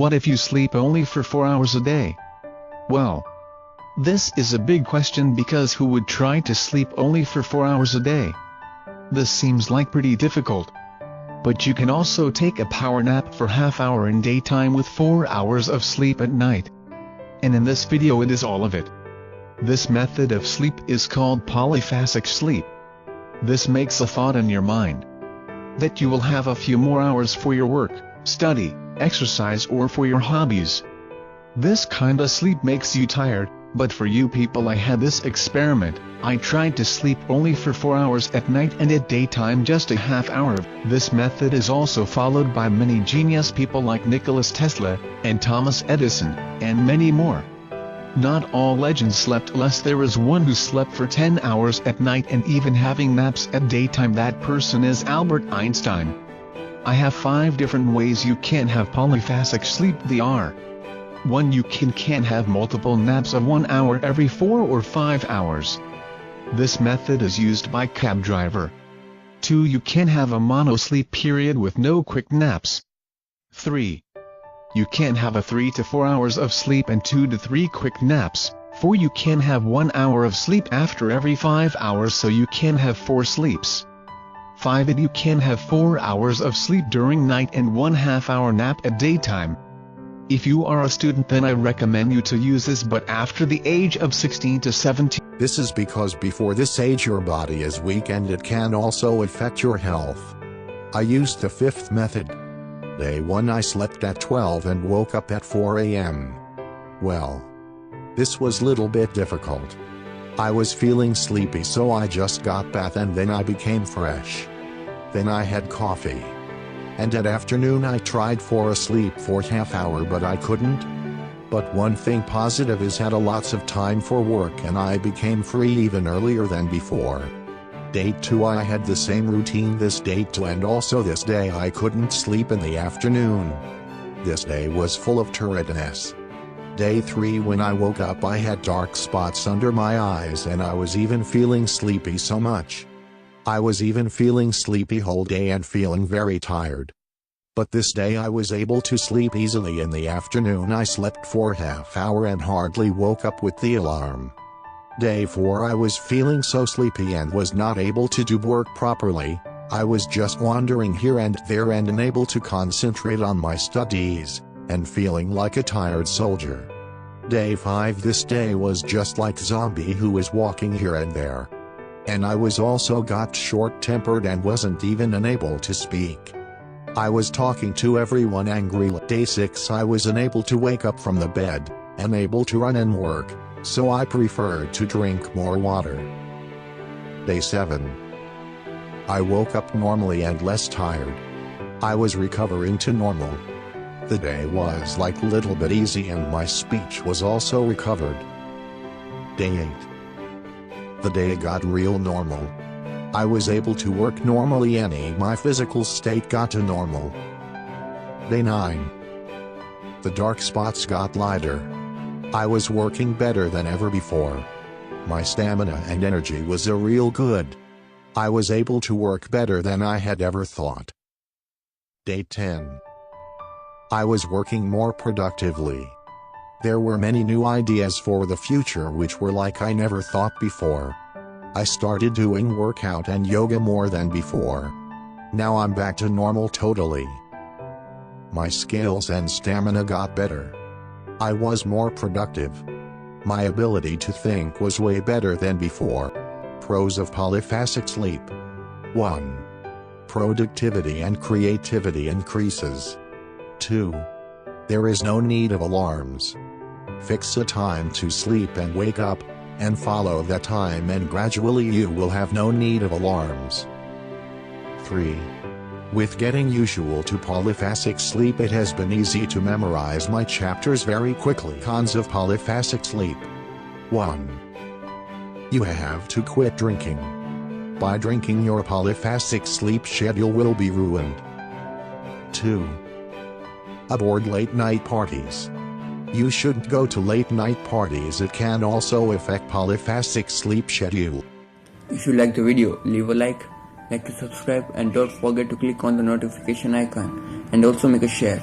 What if you sleep only for 4 hours a day? Well, this is a big question because who would try to sleep only for 4 hours a day? This seems like pretty difficult. But you can also take a power nap for half hour in daytime with 4 hours of sleep at night. And in this video it is all of it. This method of sleep is called polyphasic sleep. This makes a thought in your mind that you will have a few more hours for your work, study, exercise or for your hobbies. This kinda sleep makes you tired, but for you people I had this experiment. I tried to sleep only for 4 hours at night and at daytime just a half hour. This method is also followed by many genius people like Nikola Tesla, and Thomas Edison, and many more. Not all legends slept less. There was one who slept for 10 hours at night and even having naps at daytime. That person is Albert Einstein. I have 5 different ways you can have polyphasic sleep. They are: 1. You can have multiple naps of 1 hour every 4 or 5 hours. This method is used by cab driver. 2. You can have a mono sleep period with no quick naps. 3. You can have a 3 to 4 hours of sleep and 2 to 3 quick naps. 4. You can have 1 hour of sleep after every 5 hours, so you can have 4 sleeps. 5. You can have 4 hours of sleep during night and 1 half-hour nap at daytime. If you are a student, then I recommend you to use this, but after the age of 16 to 17. This is because before this age your body is weak and it can also affect your health. I used the 5th method. Day 1 I slept at 12 and woke up at 4 a.m. Well, this was little bit difficult. I was feeling sleepy, so I just got bath and then I became fresh. Then I had coffee. And at afternoon I tried for a sleep for half hour, but I couldn't. But one thing positive is had a lots of time for work and I became free even earlier than before. Day 2 I had the same routine this day too, and also this day I couldn't sleep in the afternoon. This day was full of tiredness. Day 3 when I woke up I had dark spots under my eyes and I was even feeling sleepy so much. I was even feeling sleepy whole day and feeling very tired. But this day I was able to sleep easily. In the afternoon I slept for half hour and hardly woke up with the alarm. Day 4 I was feeling so sleepy and was not able to do work properly. I was just wandering here and there and unable to concentrate on my studies, and feeling like a tired soldier. Day 5 this day was just like zombie who was walking here and there. And I was also got short-tempered and wasn't even unable to speak. I was talking to everyone angrily. Day 6 I was unable to wake up from the bed, unable to run and work, so I preferred to drink more water. Day 7. I woke up normally and less tired. I was recovering to normal. The day was like little bit easy and my speech was also recovered. Day 8. The day got real normal. I was able to work normally and my physical state got to normal. Day 9. The dark spots got lighter. I was working better than ever before. My stamina and energy was a real good. I was able to work better than I had ever thought. Day 10. I was working more productively. There were many new ideas for the future which were like I never thought before. I started doing workout and yoga more than before. Now I'm back to normal totally. My skills and stamina got better. I was more productive. My ability to think was way better than before. Pros of polyphasic sleep. 1. Productivity and creativity increases. 2. There is no need of alarms. Fix a time to sleep and wake up, and follow that time and gradually you will have no need of alarms. 3. With getting usual to polyphasic sleep it has been easy to memorize my chapters very quickly. Cons of polyphasic sleep. 1. You have to quit drinking. By drinking your polyphasic sleep schedule will be ruined. 2. Avoid late night parties. You shouldn't go to late night parties, it can also affect polyphasic sleep schedule. If you like the video, leave a like to subscribe, and don't forget to click on the notification icon and also make a share.